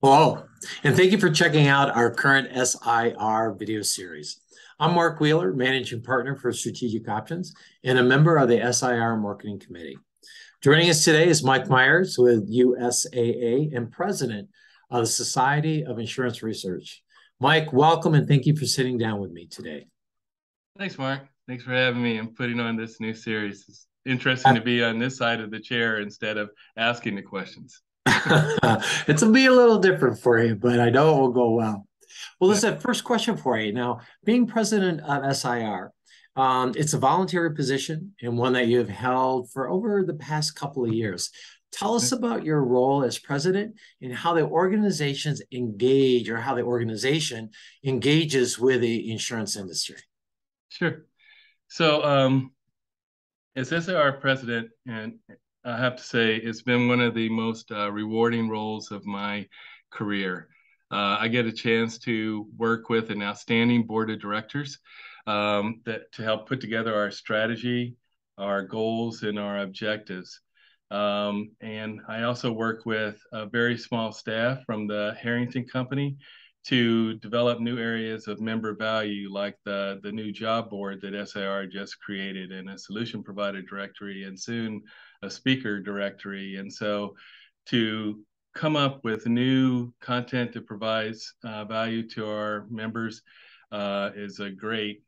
Hello, and thank you for checking out our current SIR video series. I'm Mark Wheeler, Managing Partner for Strategic Options and a member of the SIR Marketing Committee. Joining us today is Mike Myers with USAA and President of the Society of Insurance Research. Mike, welcome and thank you for sitting down with me today. Thanks, Mark. Thanks for having me and putting on this new series. It's interesting to be on this side of the chair instead of asking the questions. It'll be a little different for you, but I know it will go well. Well, Yeah. this is a first question for you. Now, being president of SIR, it's a voluntary position and one that you have held for over the past couple of years. Tell us about your role as president and how the organizations engage or how the organization engages with the insurance industry. Sure. So, as SAR president, and I have to say, it's been one of the most rewarding roles of my career. I get a chance to work with an outstanding board of directors that to help put together our strategy, our goals, and our objectives. And I also work with a very small staff from the Harrington Company to develop new areas of member value, like the new job board that SIR just created, and a solution provider directory, and soon a speaker directory. And so to come up with new content that provides value to our members is a great,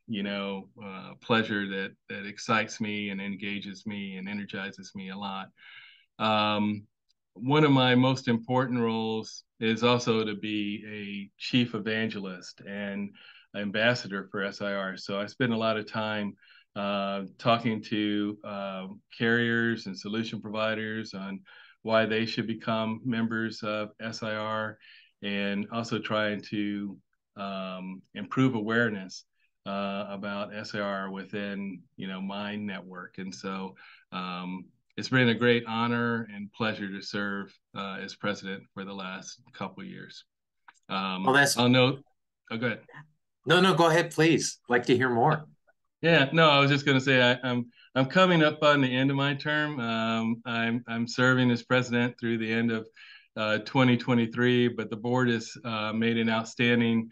pleasure that excites me and engages me and energizes me a lot. Um, One of my most important roles is also to be a chief evangelist and ambassador for SIR. So I spend a lot of time talking to carriers and solution providers on why they should become members of SIR, and also trying to improve awareness about SIR within my network. And so it's been a great honor and pleasure to serve as president for the last couple of years. Well, that's I'll note. Oh, go ahead. no, go ahead, please. Like to hear more. Yeah, no, I was just going to say I'm coming up on the end of my term. I'm serving as president through the end of 2023, but the board has made an outstanding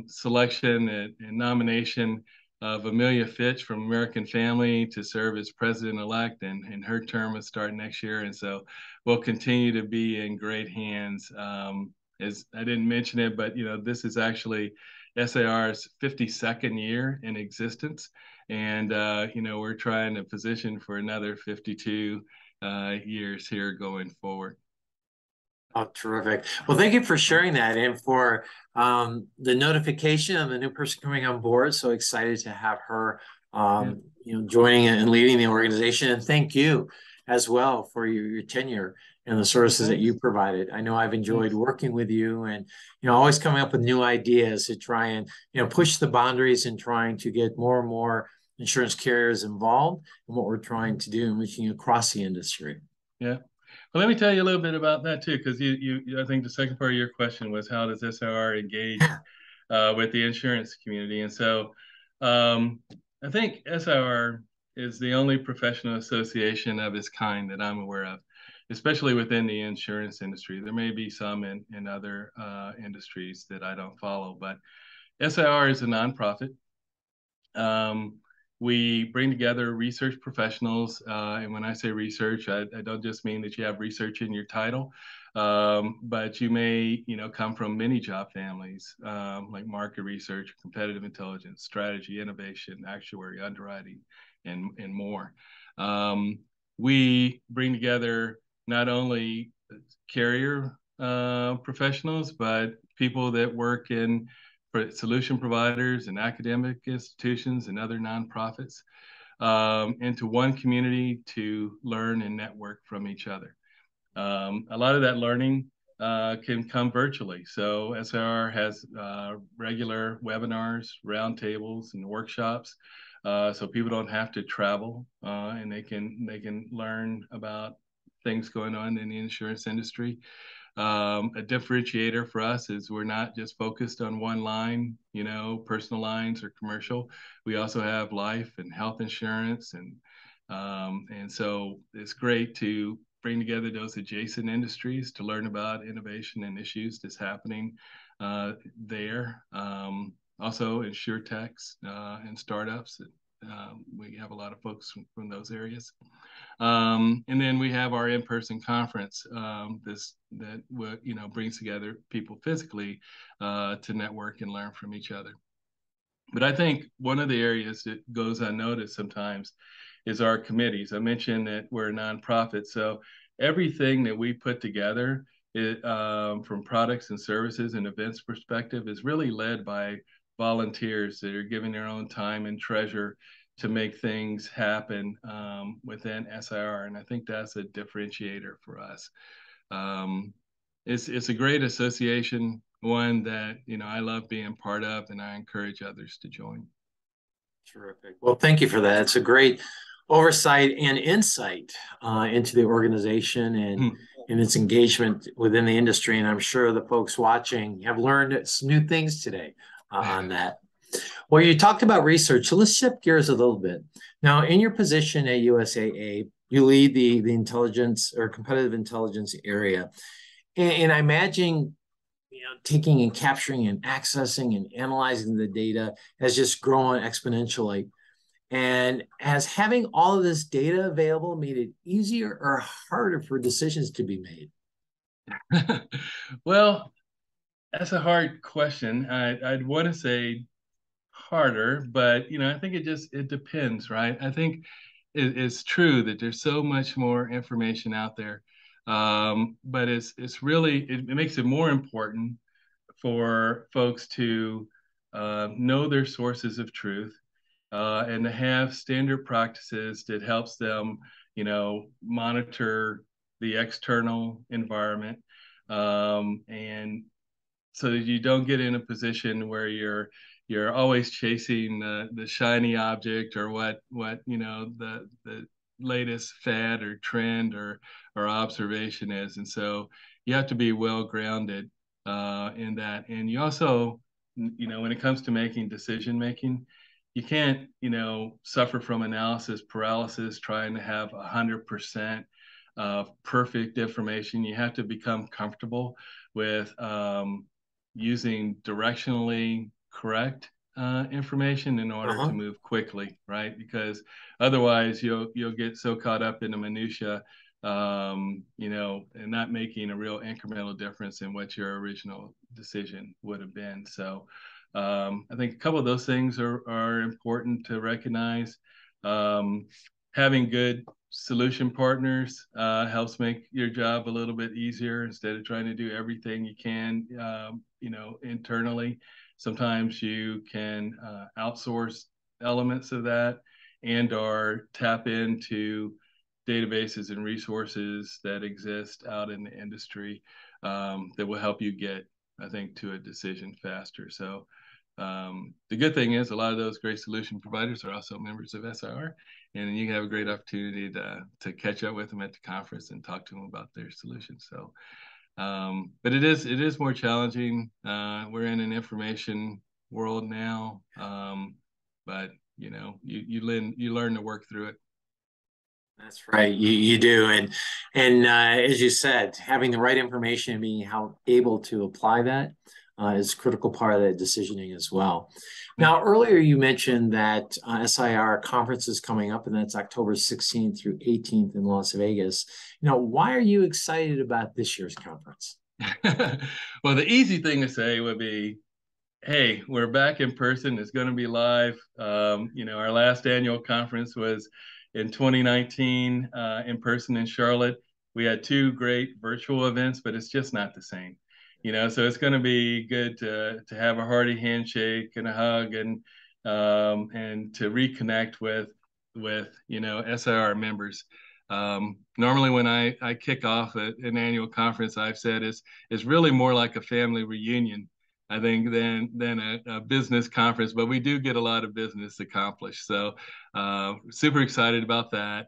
selection and nomination of Amelia Fitch from American Family to serve as president-elect, and her term will start next year. And so we'll continue to be in great hands. As I didn't mention it, but this is actually SAR's 52nd year in existence. And, we're trying to position for another 52 years here going forward. Oh, terrific. Well, thank you for sharing that and for the notification of the new person coming on board. So excited to have her, Yeah. joining and leading the organization. And thank you as well for your tenure and the Well, services that you thanks. provided. I know I've enjoyed Thanks. working with you and, always coming up with new ideas to try and, push the boundaries and trying to get more and more insurance carriers involved in what we're trying to do and reaching across the industry. Yeah. Well, let me tell you a little bit about that too, because I think the second part of your question was, how does SIR engage with the insurance community? And so, um, I think SIR is the only professional association of its kind that I'm aware of, especially within the insurance industry. There may be some in other industries that I don't follow, but SIR is a nonprofit. Um, we bring together research professionals, and when I say research, I don't just mean that you have research in your title, but you may, come from many job families, like market research, competitive intelligence, strategy, innovation, actuary, underwriting, and more. Um, we bring together not only carrier professionals, but people that work in solution providers and academic institutions and other nonprofits into one community to learn and network from each other. A lot of that learning can come virtually. So SIR has regular webinars, roundtables, and workshops, so people don't have to travel, and they can learn about things going on in the insurance industry. A differentiator for us is we're not just focused on one line, personal lines or commercial. We also have life and health insurance, and so it's great to bring together those adjacent industries to learn about innovation and issues that's happening there. Also, insurtechs and startups. We have a lot of folks from those areas. And then we have our in-person conference that brings together people physically to network and learn from each other. But I think one of the areas that goes unnoticed sometimes is our committees. I mentioned that we're a nonprofit, so everything that we put together from products and services and events perspective is really led by volunteers that are giving their own time and treasure to make things happen within SIR, and I think that's a differentiator for us. It's a great association, one that I love being part of, and I encourage others to join. Terrific. Well, thank you for that. It's a great oversight and insight into the organization and its engagement within the industry. And I'm sure the folks watching have learned some new things today on that. Well, you talked about research, so let's shift gears a little bit. Now, in your position at USAA, you lead the intelligence or competitive intelligence area. And I imagine taking and capturing and accessing and analyzing the data has just grown exponentially. And has having all of this data available made it easier or harder for decisions to be made? Well, that's a hard question. I'd want to say harder, but I think it depends, right? I think it's true that there's so much more information out there, but it's really it makes it more important for folks to know their sources of truth and to have standard practices that helps them, monitor the external environment, and so that you don't get in a position where you're always chasing the shiny object or what the latest fad or trend or observation is. And so you have to be well grounded in that. And you also, when it comes to making decision making, you can't, suffer from analysis paralysis, trying to have 100% perfect information. You have to become comfortable with using directionally correct information in order to move quickly, right? Because otherwise you'll get so caught up in the minutia, and not making a real incremental difference in what your original decision would have been. So I think a couple of those things are important to recognize. Having good solution partners helps make your job a little bit easier instead of trying to do everything you can, internally. Sometimes you can outsource elements of that and/or tap into databases and resources that exist out in the industry that will help you get, I think, to a decision faster. So the good thing is a lot of those great solution providers are also members of SIR, and you have a great opportunity to catch up with them at the conference and talk to them about their solutions. So, but it is more challenging. We're in an information world now, but you learn to work through it. That's right. You do. And as you said, having the right information and being able to apply that is a critical part of the decisioning as well. Now, earlier you mentioned that SIR conference is coming up, and that's October 16th through 18th in Las Vegas. Why are you excited about this year's conference? Well, the easy thing to say would be, hey, we're back in person. It's going to be live. Our last annual conference was in 2019 in person in Charlotte. We had 2 great virtual events, but it's just not the same. So it's going to be good to have a hearty handshake and a hug and to reconnect with SIR members. Normally when I kick off an annual conference, I've said it's really more like a family reunion, I think, than a business conference, but we do get a lot of business accomplished. So super excited about that.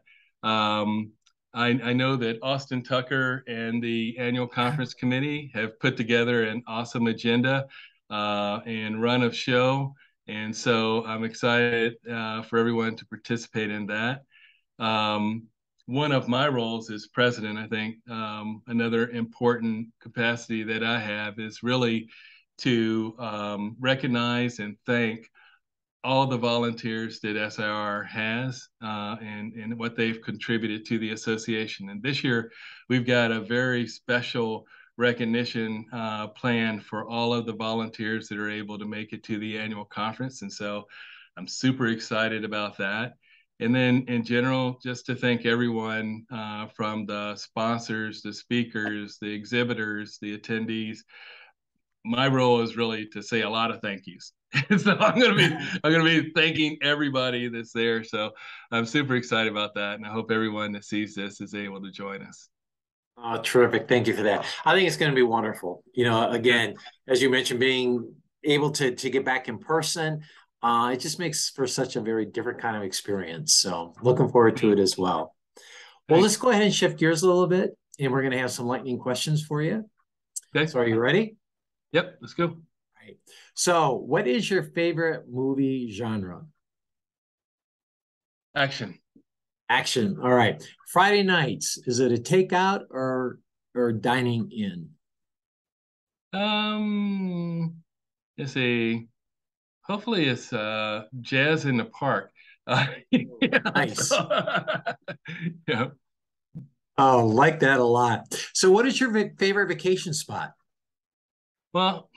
I know that Austin Tucker and the annual conference committee have put together an awesome agenda and run of show. And so I'm excited for everyone to participate in that. one of my roles as president, I think another important capacity that I have is really to recognize and thank all the volunteers that SIR has and what they've contributed to the association. And this year, we've got a very special recognition plan for all of the volunteers that are able to make it to the annual conference. And so I'm super excited about that. And then in general, just to thank everyone from the sponsors, the speakers, the exhibitors, the attendees. My role is really to say a lot of thank yous. So I'm gonna be thanking everybody that's there. So I'm super excited about that, and I hope everyone that sees this is able to join us. Oh, terrific. Thank you for that. I think it's going to be wonderful. You know, again, as you mentioned, being able to get back in person, it just makes for such a very different kind of experience. So looking forward to it as well. Well, let's go ahead and shift gears a little bit, and we're going to have some lightning questions for you. Okay. So are you ready? Yep, let's go. All right. So what is your favorite movie genre? Action. Action. All right. Friday nights, is it a takeout or dining in? It's a hopefully it's jazz in the park. Yeah, nice. So, yeah. Oh, like that a lot. So what is your favorite vacation spot? Well,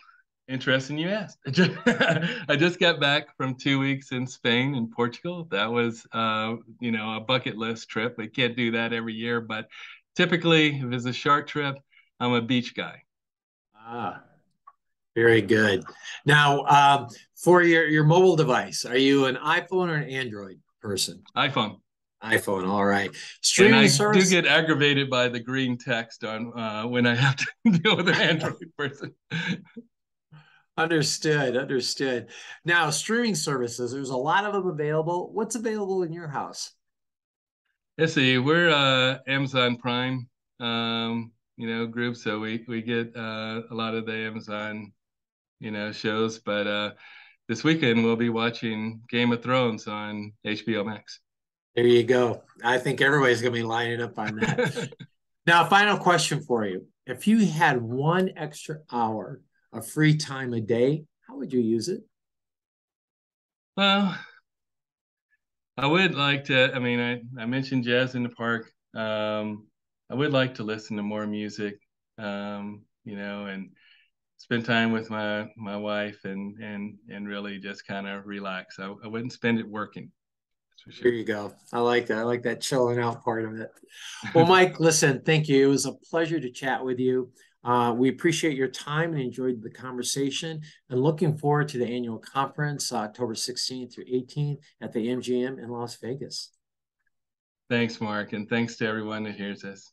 interesting you asked. I just got back from 2 weeks in Spain and Portugal. That was, you know, a bucket list trip. We can't do that every year, but typically, if it's a short trip, I'm a beach guy. Ah, very good. Now, for your mobile device, are you an iPhone or an Android person? iPhone. iPhone, all right. Streaming service. Do get aggravated by the green text on when I have to deal with an Android person. Understood. Now, streaming services, there's a lot of them available. What's available in your house? Let's see, we're Amazon Prime, you know, group, so we get a lot of the Amazon, you know, shows. But this weekend we'll be watching Game of Thrones on HBO Max. There you go. I think everybody's going to be lining up on that. Now, final question for you. If you had 1 extra hour of free time a day, how would you use it? Well, I would like to, I mean, I mentioned jazz in the park. I would like to listen to more music, you know, and spend time with my wife and really just kind of relax. I wouldn't spend it working. For sure. Here you go. I like that. I like that chilling out part of it. Well, Mike, listen, thank you. It was a pleasure to chat with you. We appreciate your time and enjoyed the conversation and looking forward to the annual conference, October 16th through 18th at the MGM in Las Vegas. Thanks, Mark, and thanks to everyone that hears this.